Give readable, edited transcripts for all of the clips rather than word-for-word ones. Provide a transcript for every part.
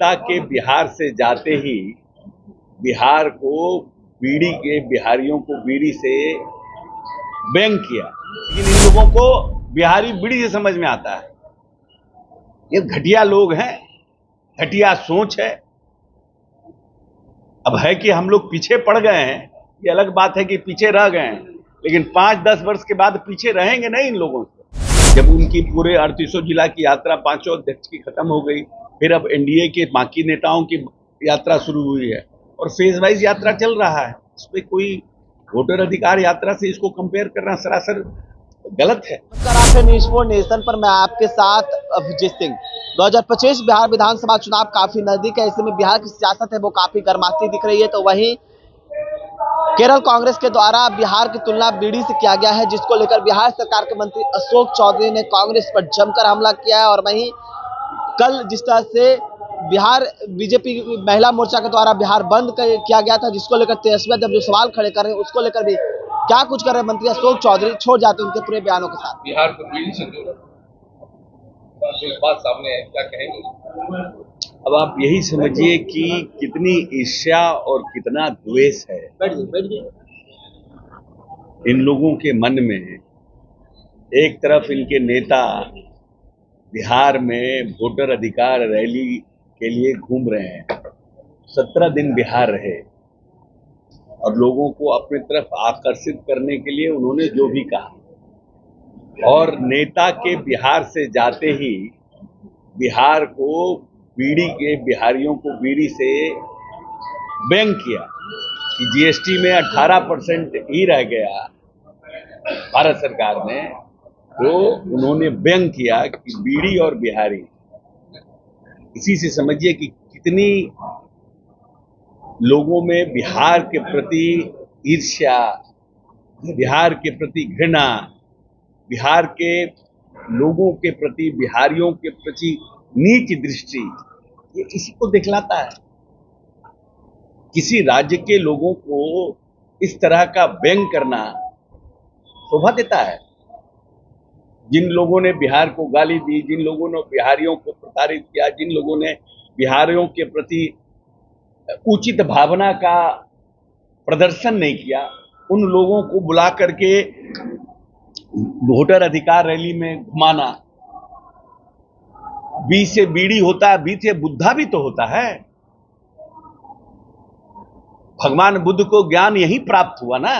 नेता के बिहार से जाते ही बिहार को बीड़ी के बिहारियों को बीड़ी से व्यंग किया, लेकिन इन लोगों को बिहारी बीड़ी से समझ में आता है। ये घटिया लोग हैं, घटिया सोच है। अब है कि हम लोग पीछे पड़ गए हैं, ये अलग बात है कि पीछे रह गए हैं, लेकिन 5-10 वर्ष के बाद पीछे रहेंगे नहीं इन लोगों से। जब उनकी पूरे 38 जिला की यात्रा 5 अध्यक्ष की खत्म हो गई, फिर अब एनडीए के बाकी नेताओं की यात्रा शुरू हुई है और फेज वाइज यात्रा चल रहा है। इसमें कोई वोटर अधिकार यात्रा से इसको कंपेयर करना सरासर गलत है। नमस्कार, न्यूज़ 4 नेशन पर मैं आपके साथ अभिजीत सिंह। 2025 बिहार विधानसभा चुनाव काफी नजदीक है, ऐसे में बिहार की सियासत है वो काफी गर्माती दिख रही है। तो वहीं केरल कांग्रेस के द्वारा बिहार की तुलना बीड़ी से किया गया है, जिसको लेकर बिहार सरकार के मंत्री अशोक चौधरी ने कांग्रेस पर जमकर हमला किया है। और वहीं कल जिस तरह से बिहार बीजेपी महिला मोर्चा के द्वारा बिहार बंद किया गया था, जिसको लेकर तेजस्वी जब जो सवाल खड़े कर रहे हैं उसको लेकर भी क्या कुछ कर रहे हैं मंत्री अशोक चौधरी, छोड़ जाते हैं उनके पूरे बयानों के साथ। बिहार को बीड़ी से जोड़ा, इस बात सामने है, क्या कहेंगे? अब आप यही समझिए कि कितनी ईर्ष्या और कितना द्वेष है इन लोगों के मन में। एक तरफ इनके नेता बिहार में वोटर अधिकार रैली के लिए घूम रहे हैं, 17 दिन बिहार रहे और लोगों को अपने तरफ आकर्षित करने के लिए उन्होंने जो भी कहा, और नेता के बिहार से जाते ही बिहार को बीड़ी के बिहारियों को बीड़ी से व्यंग किया कि जीएसटी में 18% ही रह गया भारत सरकार ने, तो उन्होंने व्यंग किया कि बीड़ी और बिहारी। इसी से समझिए कि कितनी लोगों में बिहार के प्रति ईर्ष्या, बिहार के प्रति घृणा, बिहार के लोगों के प्रति, बिहारियों के प्रति नीच दृष्टि, ये इसी को दिखलाता है। किसी राज्य के लोगों को इस तरह का व्यंग करना शोभा देता है। जिन लोगों ने बिहार को गाली दी, जिन लोगों ने बिहारियों को प्रताड़ित किया, जिन लोगों ने बिहारियों के प्रति उचित भावना का प्रदर्शन नहीं किया, उन लोगों को बुला करके वोटर अधिकार रैली में घुमाना। बी से बीड़ी होता है, बी से बुद्धा भी तो होता है। भगवान बुद्ध को ज्ञान यही प्राप्त हुआ ना।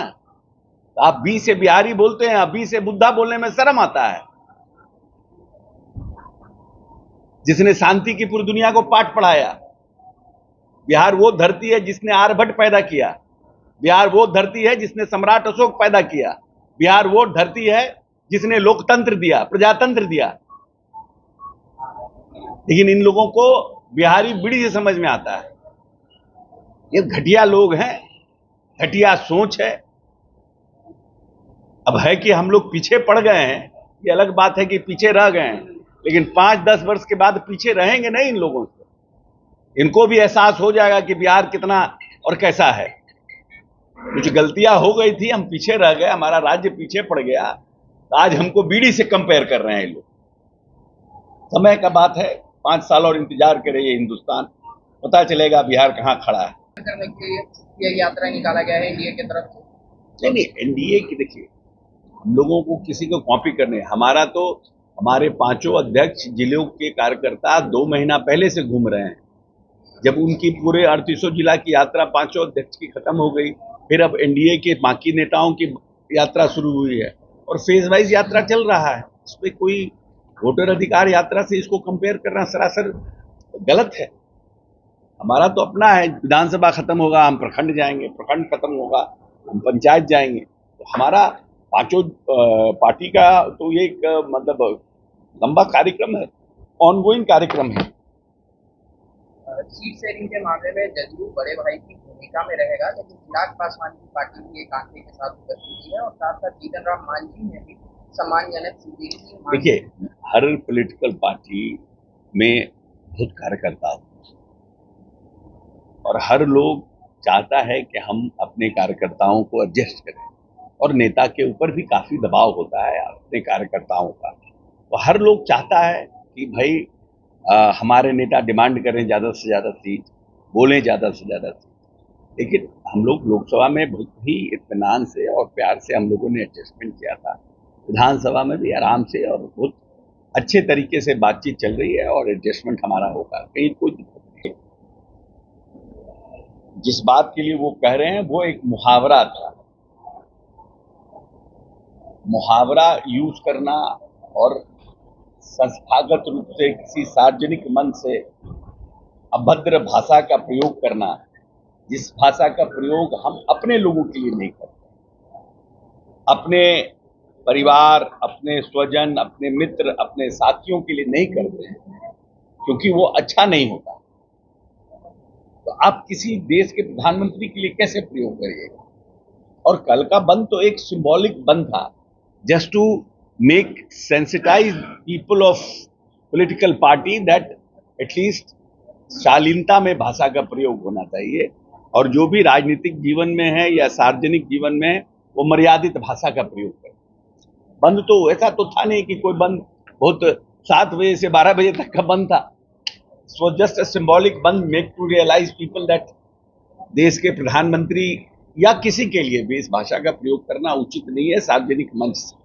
आप बी से बिहारी बोलते हैं, बी से बुद्धा बोलने में शर्म आता है। जिसने शांति की पूरी दुनिया को पाठ पढ़ाया। बिहार वो धरती है जिसने आर्यभट्ट पैदा किया। बिहार वो धरती है जिसने सम्राट अशोक पैदा किया। बिहार वो धरती है जिसने लोकतंत्र दिया, प्रजातंत्र दिया। लेकिन इन लोगों को बिहारी बीड़ी से समझ में आता है। ये घटिया लोग हैं, घटिया सोच है। अब है कि हम लोग पीछे पड़ गए हैं, ये अलग बात है कि पीछे रह गए हैं, लेकिन 5-10 वर्ष के बाद पीछे रहेंगे नहीं इन लोगों से। इनको भी एहसास हो जाएगा कि बिहार कितना और कैसा है। कुछ गलतियां हो गई थी, हम पीछे रह गए, हमारा राज्य पीछे पड़ गया, तो आज हमको बीड़ी से कंपेयर कर रहे हैं लोग। समय का बात है, 5 साल और इंतजार करेंगे हिंदुस्तान, पता चलेगा बिहार कहाँ खड़ा है। करने के लिए ये यात्रा निकाला गया है एनडीए की तरफ से। नहीं, एनडीए की देखिए, हम लोगों को किसी को कॉपी करने, हमारा तो हमारे 5 अध्यक्ष जिलों के कार्यकर्ता 2 महीना पहले से घूम रहे हैं। जब उनकी पूरे 38 जिला की यात्रा 5 अध्यक्ष की खत्म हो गई, फिर अब एनडीए के बाकी नेताओं की यात्रा शुरू हुई है और फेज वाइज यात्रा चल रहा है। इसमें कोई वोटर अधिकार यात्रा से इसको कंपेयर करना सरासर गलत है। हमारा तो अपना है, विधानसभा खत्म होगा हम प्रखंड जाएंगे, प्रखंड खत्म होगा हम पंचायत जाएंगे। तो हमारा 5 पार्टी का तो ये एक मतलब लंबा कार्यक्रम है, ऑनगोइंग कार्यक्रम है। सीट शेयरिंग के मामले में जदयू बड़े भाई की भूमिका में रहेगा, लेकिन चिराग पासवान की पार्टी भी एक आंकड़े के साथ उतर चुकी है और साथ साथ जीतन राम मांझी ने भी सम्मानजनक सीधी। देखिए, हर पॉलिटिकल पार्टी में बहुत कार्यकर्ता होते हैं और हर लोग चाहता है कि हम अपने कार्यकर्ताओं को एडजस्ट करें, और नेता के ऊपर भी काफी दबाव होता है अपने कार्यकर्ताओं का। तो हर लोग चाहता है कि भाई हमारे नेता डिमांड करें ज़्यादा से ज़्यादा सीट, बोलें ज़्यादा से ज़्यादा सीट, लेकिन हम लोग लोकसभा में बहुत ही इत्मीनान से और प्यार से हम लोगों ने एडजस्टमेंट किया था। विधानसभा में भी आराम से और बहुत अच्छे तरीके से बातचीत चल रही है और एडजस्टमेंट हमारा होगा, कहीं कोई दिक्कत नहीं है। जिस बात के लिए वो कह रहे हैं वो एक मुहावरा था। मुहावरा यूज करना और संस्थागत रूप से किसी सार्वजनिक मंच से अभद्र भाषा का प्रयोग करना, जिस भाषा का प्रयोग हम अपने लोगों के लिए नहीं करते, अपने परिवार, अपने स्वजन, अपने मित्र, अपने साथियों के लिए नहीं करते हैं, क्योंकि वो अच्छा नहीं होता, तो आप किसी देश के प्रधानमंत्री के लिए कैसे प्रयोग करिएगा। और कल का बंद तो एक सिंबॉलिक बंद था, just to make sensitise people of political party that at least शालीनता में भाषा का प्रयोग होना चाहिए, और जो भी राजनीतिक जीवन में है या सार्वजनिक जीवन में है वो मर्यादित भाषा का प्रयोग करे। बंद तो ऐसा तो था नहीं कि कोई बंद बहुत 7 बजे से 12 बजे तक का बंद था। So just a symbolic bandh, make to realise people that देश के प्रधानमंत्री या किसी के लिए भी इस भाषा का प्रयोग करना उचित नहीं है सार्वजनिक मंच से।